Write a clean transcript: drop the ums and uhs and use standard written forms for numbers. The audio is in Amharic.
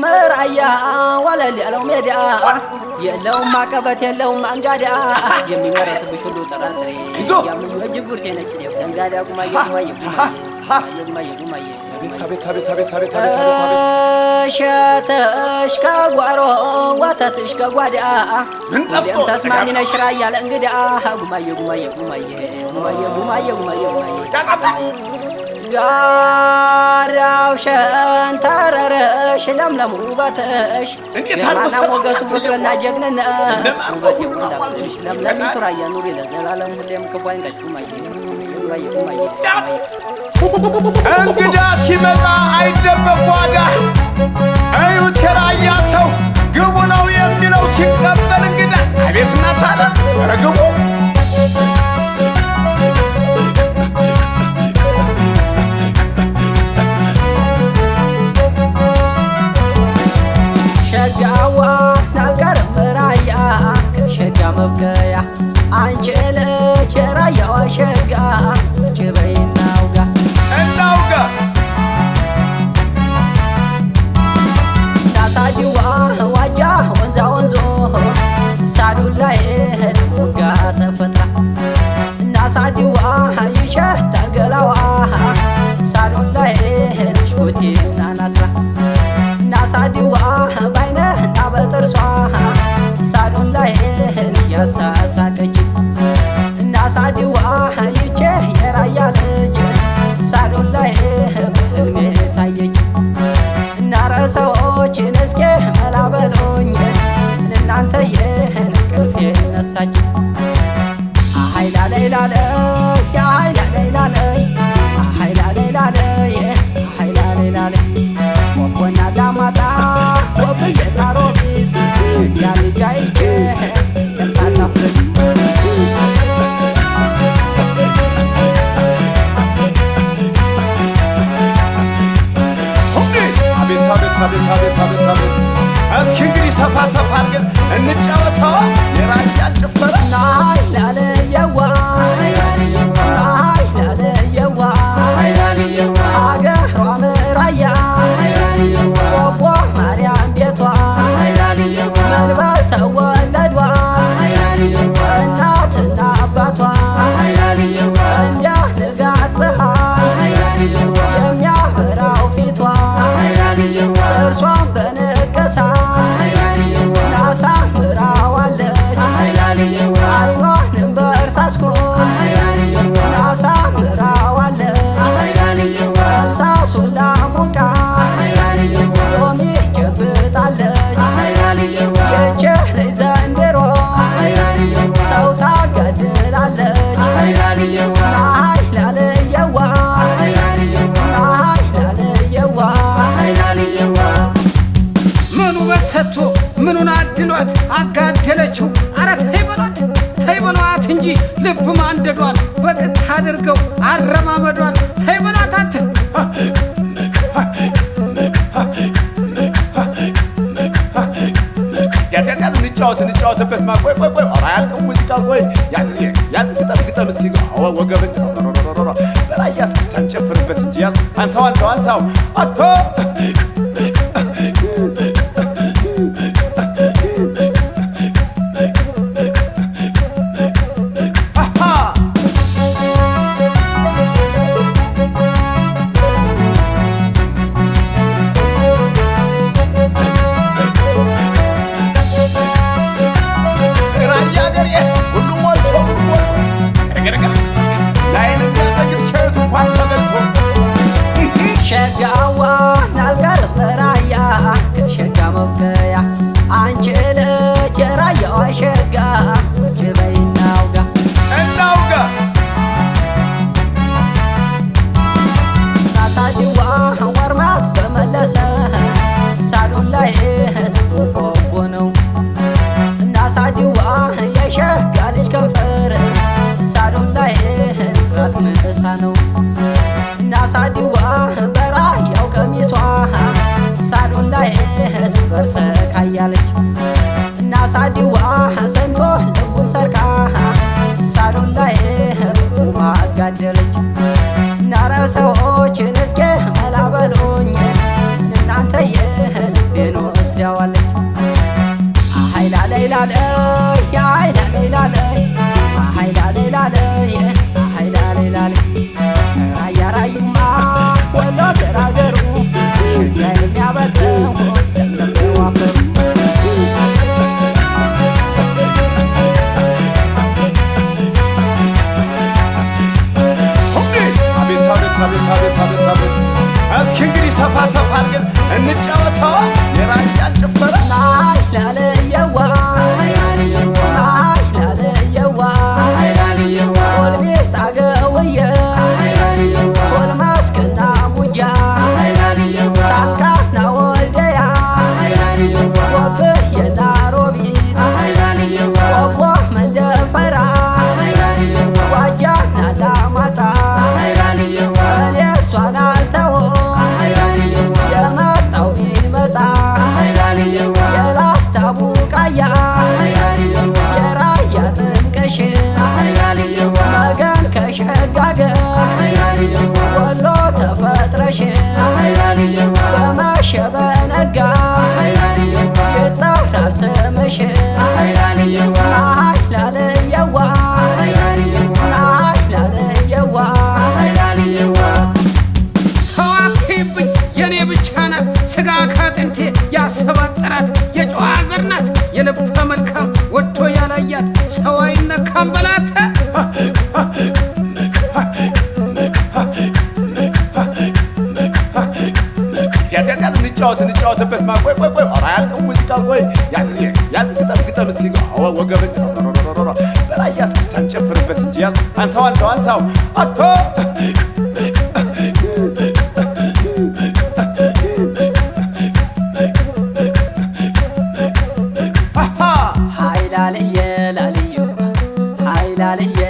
መራያ ወለል ያለው ሜዳ የለውም ማቀበት የለውም አንጋዳ የሚመረጥብሽ ሁሉ ጥራጥሬ ያምኑ እጅጉርቴ ነጭ ደብ ተንጋዳ ጉማዬ ሸተሽ ከጓሮ ወተትሽ ከጓዳ ሁሌም ተስማሚ ነሽ ራያ ለእንግዳ ጉማዬ ጋራው ሸንተረረሽ ለምለም ውበትሽ የማና ሞገሱ ፍቅርና ጀግንነት ውበት የሞላብሽ ለምለሚቱ ራያ ኑሪ ለዘላለም ሁሌም ክፉ አይንካሽ ጉማዬ እንግዳ ሲመጣ አይደበቅ ጓዳ እዩት የራያ ሰው ግቡ ነው የሚለው ሲቀበል እንግዳ አቤት እናት አለ ኧረ ግቡ ሸጋዋ ናልቀርም ራያ ከሸጋ መብገያ አንቺ ልጅ የራያዋ ሸጋ ጭበይ እናውጋ ናሳዲዋ ዋጃ ወንዛ ወንዞ ሳዱን ላይ ውጋ ተፈጥራ ናሳዲዋ ይሸታል ገላዋ ሳዱን ላይ ሽጉጤና ናትራ ናሳዲዋ ባይነህና በጥርሷ ሳዱን ላይ ያሳሳቀች ናሳዲዋ ይቼ የራያ ልጅ ሳዱን ላይ በህልሜ ታየች እናረሰዎች ነስኬ መላበሎኝ እናንተ የእንቅልፌ ነሳች ወቦና ዳማጣ ወብዬ ታሮቢት ያልጃይቼ የታላፍት እስኪ እንግዲህ ሰፋ አድርገን እንጫወተዋ የራያ ጭፈራ ናይላለየዋ አገሯ ምራያ ወቦ ማርያም ቤቷ መንበር ተወለዷ እናትና አባቷ እንዲያ ንጋት ፀሐይ የሚያበራው ፊቷ እርሷን በነቀሳ ናሳምራዋለች አይኗንም በእርሳስ ናሳምራዋለች እርሳሱን ላሙቃ ሎሚ ጨብጣለች የችልኝ ዘንድሮ ሰው ታገድላለች ናይላለየዋ ምኑ ውበት ሰጥቶ ምኑን አድሏት አጋደለችው ኧረ ተይ በሏት እንጂ ልብ ማንደዷን በቅት አድርገው አረማመዷን ተይ በሏት አንተ ያዝ እንጫወትበት ቆይ ኧረ አያልቅም ሙዚቃ ቆይ ያዝ ግጠም እስኪ ወገብን በራያ እስክስታ እንጨፍርበት እንጂ ያዝ አንሳው አቶ ሸጋዋ ናልቀርም ራያ ከሸጋ መብገያ አንቺ ልጅ የራያዋ ሸጋ ጭበይ እናውጋ ናሳዲዋ ወርማት በመለሰ ሳዱን ላይ ስቆቦ ነው ናሳዲዋ የሸጋ ልጅ ከንፈር ሳዱን ላይ ራት ምሳ ነው ናሳዲዋ በራያው ቀሚሷ ሳዱን ላይ ስበርሰ ካያለች ናሳ አዲዋ ሰንቶ ልቡን ሰርቃ ሳሎን ላይ ቁማ አጋደለች። ናረ ሰዎችን እስኪ መላ በሉኝ እናንተዬ ልቤን ወስዳዋለች። አሃይላለይላለይ አሃይላለይላለይ አሃይላለይላለይ አሃይላለይላለይ ራያ ራዩማ ወሎ ገራገሩ የሚያበጥው ለምለም አፈሩ እስኪ እንግዲህ ሰፋ ሰፋ አድርገን እንጫወተዋ የራያ ጭፈራ ላለየዋ ላለየዋ ወልቤት አገውየ ወልማስክና ሙጃ ሳንቃና ወልደያ ወብየና ሮቢት ወቦ መንደፈራ ዋጃና ላማጣ እኔ እሷን አልተውም የመጣው ቢመጣ የላስታ ቡቃያ የራያ ጥንቅሽ መገን ከሸጋገር ወሎ ተፈጥረሽ በመሸ በነጋ ይጠራል ስምሽ ላለየዋ ላለየዋ ተዋቴብኝ የኔ ብቻ ናት ስጋ ካጥንቴ ያሰባጠራት የጨዋ ዘር ናት የልበ መልካም ወዶ ያላያት ሰው አይነካም በላተ ያዝ እንጫወትበት ቆይ ኧረ አያልቅም ሙዚቃ ቆይ ያዝ ግጠም እስኪ ወገብን በላይ እስክስታ እንጨፍርበት እንጂ ያዝ አንሳው አቶ ሃይላለየ